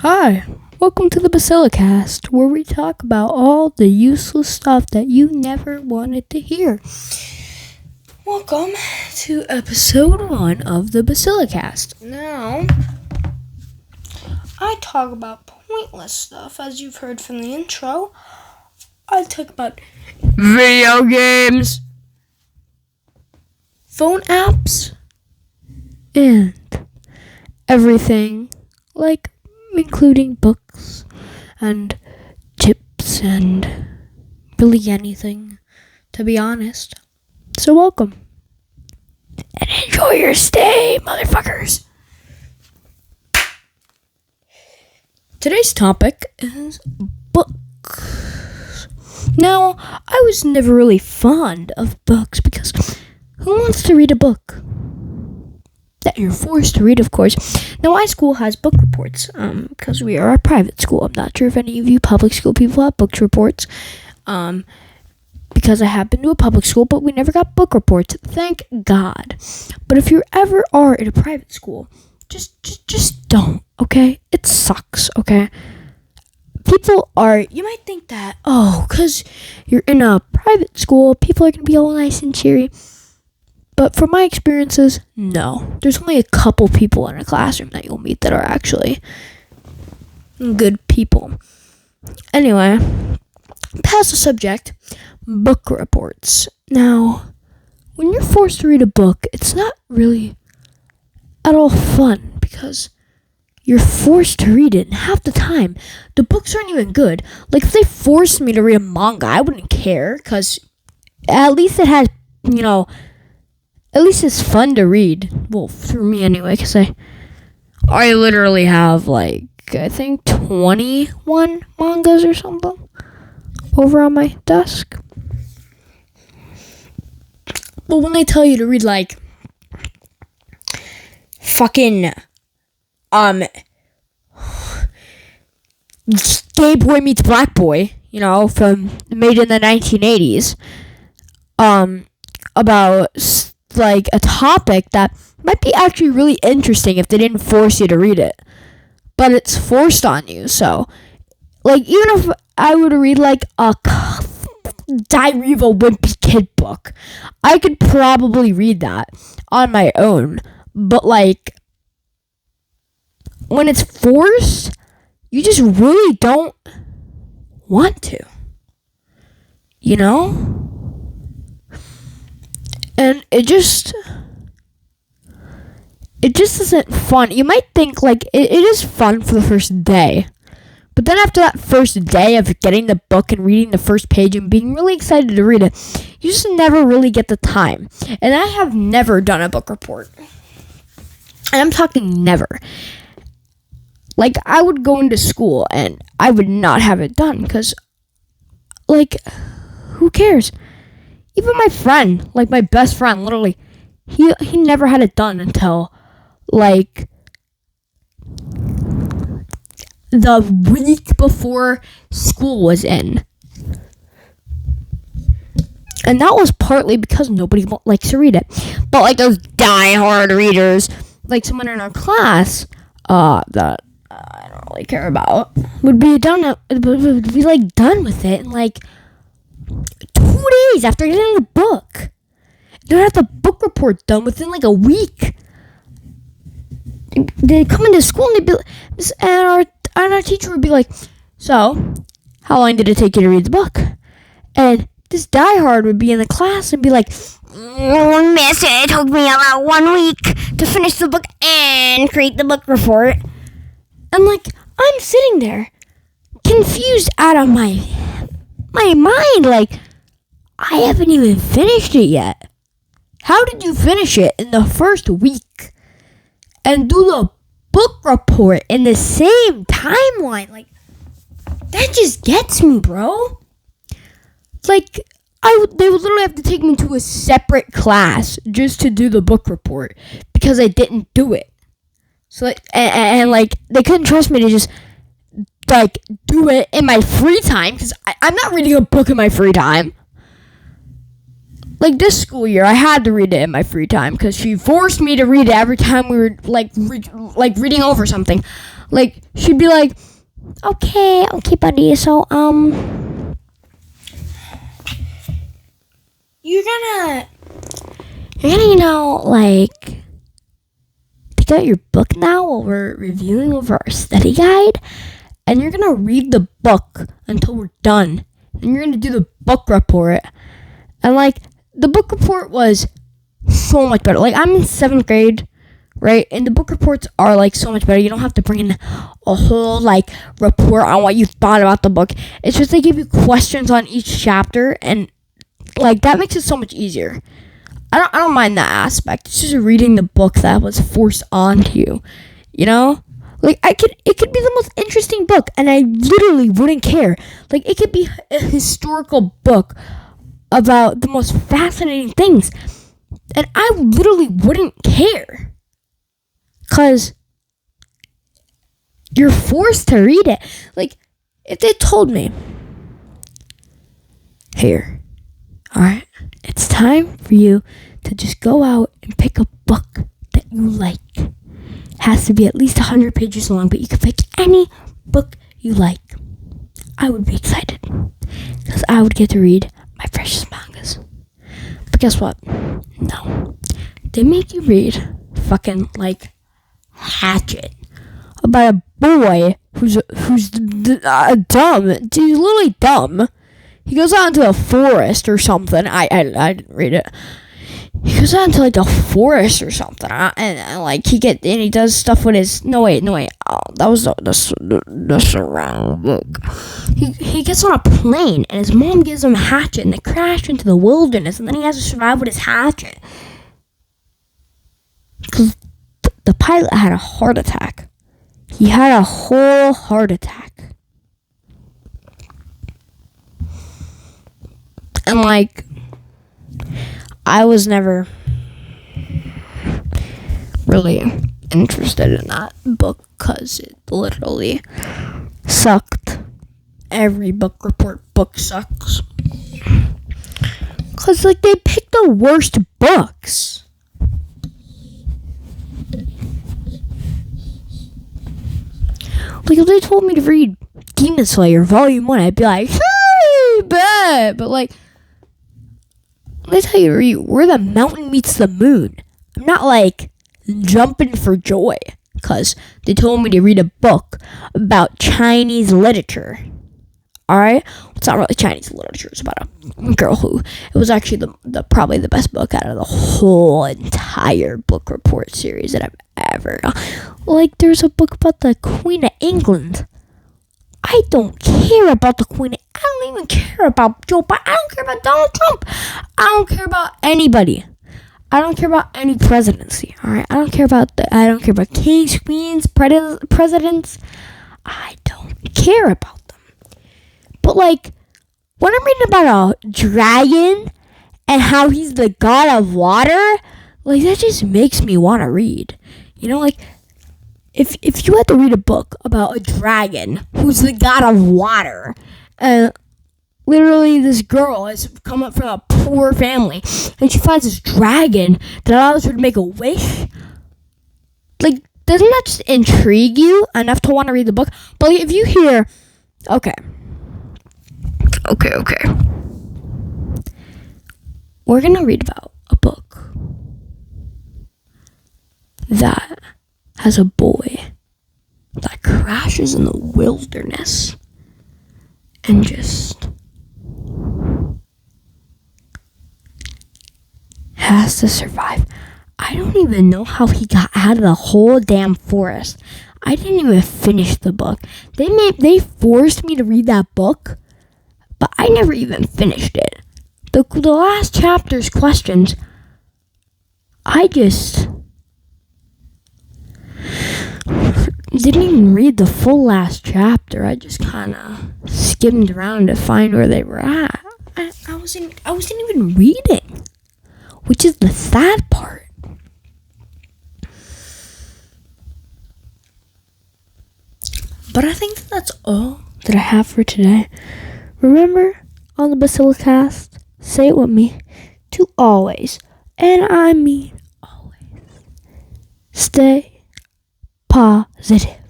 Hi, welcome to the Basilicast, where we talk about all the useless stuff that you never wanted to hear. Welcome to episode 1 of the Basilicast. Now, I talk about pointless stuff, as you've heard from the intro. I talk about video games, phone apps, and everything, like including books and chips and really anything, to be honest. So welcome. And enjoy your stay, motherfuckers. Today's topic is books. Now, I was never really fond of books because who wants to read a book that you're forced to read, of course? Now, my school has book reports because we are a private school. I'm not sure if any of you public school people have book reports because I have been to a public school, but we never got book reports. Thank God. But if you ever are in a private school, just don't, okay? It sucks, okay? You might think that, because you're in a private school, people are going to be all nice and cheery. But from my experiences, no. There's only a couple people in a classroom that you'll meet that are actually good people. Anyway, past the subject, book reports. Now, when you're forced to read a book, it's not really at all fun because you're forced to read it, and half the time, the books aren't even good. Like, if they forced me to read a manga, I wouldn't care, because at least it has, at least it's fun to read. Well, for me anyway, because I literally have, I think 21 mangas or something over on my desk. But when they tell you to read, fucking Gay Boy Meets Black Boy, from made in the 1980s, about a topic that might be actually really interesting if they didn't force you to read it, but it's forced on you. So, even if I were to read a Diary of a Wimpy Kid book, I could probably read that on my own. But when it's forced, you just really don't want to, And it just isn't fun. You might think it is fun for the first day, but then after that first day of getting the book and reading the first page and being really excited to read it, you just never really get the time. And I have never done a book report. And I'm talking never. I would go into school and I would not have it done because, who cares? Even my friend, my best friend, literally, he never had it done until, the week before school was in. And that was partly because nobody likes to read it. But, those die-hard readers, someone in our class, that I don't really care about, would be done with it in, 2 days after getting the book. They'd have the book report done within a week. They'd come into school and they'd be, and our teacher would be like, "So, how long did it take you to read the book?" And this diehard would be in the class and be like, "Miss, it took me about 1 week to finish the book and create the book report." And I'm sitting there, confused out of my mind, I haven't even finished it yet. How did you finish it in the first week and do the book report in the same timeline? That just gets me, bro. They would literally have to take me to a separate class just to do the book report because I didn't do it. So, they couldn't trust me to just, do it in my free time because I'm not reading a book in my free time. This school year, I had to read it in my free time because she forced me to read it every time we were, reading over something. Like, she'd be like, okay, buddy, so, you're gonna, like, take out your book now while we're reviewing over our study guide, and you're gonna read the book until we're done. And you're gonna do the book report. And, like, the book report was so much better. Like, I'm in 7th grade, right? And the book reports are, like, so much better. You don't have to bring in a whole, like, report on what you thought about the book. It's just they give you questions on each chapter, and, like, that makes it so much easier. I don't mind that aspect. It's just reading the book that was forced onto you, you know? Like, it could be the most interesting book, and I literally wouldn't care. Like, it could be a historical book about the most fascinating things, and I literally wouldn't care. Because you're forced to read it. Like, if they told me, here, alright, it's time for you to just go out and pick a book that you like. Has to be at least 100 pages long, but you can pick any book you like. I would be excited because I would get to read my precious mangas. But guess what? No. They make you read fucking, like, Hatchet about a boy who's dumb. He's literally dumb. He goes out into a forest or something. I didn't read it. He goes out into, like, the forest or something, and like he does stuff with his. No wait. Oh, that's the wrong book. He gets on a plane, and his mom gives him a hatchet, and they crash into the wilderness, and then he has to survive with his hatchet because the pilot had a heart attack. He had a whole heart attack, and, like, I was never really interested in that book because it literally sucked. Every book report book sucks. Because, like, they pick the worst books. Like, if they told me to read Demon Slayer Volume 1, I'd be like, hey, bet. But, like, let me tell you, where the mountain meets the moon. I'm not, like, jumping for joy because they told me to read a book about Chinese literature. Alright? It's not really Chinese literature. It's about a girl who, it was actually probably the best book out of the whole entire book report series that I've ever done. Like, there's a book about the Queen of England. I don't care about the Queen. I don't even care about Joe Biden. I don't care about Donald Trump. I don't care about anybody. I don't care about any presidency. All right. I don't care about kings, queens, presidents. I don't care about them. But, like, when I'm reading about a dragon and how he's the god of water, like, that just makes me want to read. You know, like, If you had to read a book about a dragon who's the god of water, and literally this girl has come up from a poor family, and she finds this dragon that allows her to make a wish, like, doesn't that just intrigue you enough to want to read the book? But, like, if you hear, okay, we're going to read about a book that has a boy that crashes in the wilderness and just has to survive. I don't even know how he got out of the whole damn forest. I didn't even finish the book. They forced me to read that book, but I never even finished it. The last chapter's questions, I just didn't even read the full last chapter. I just kind of skimmed around to find where they were at. I wasn't even reading, which is the sad part. But I think that's all that I have for today. Remember, on the Basilicast, say it with me, to always, and I mean always, stay positive.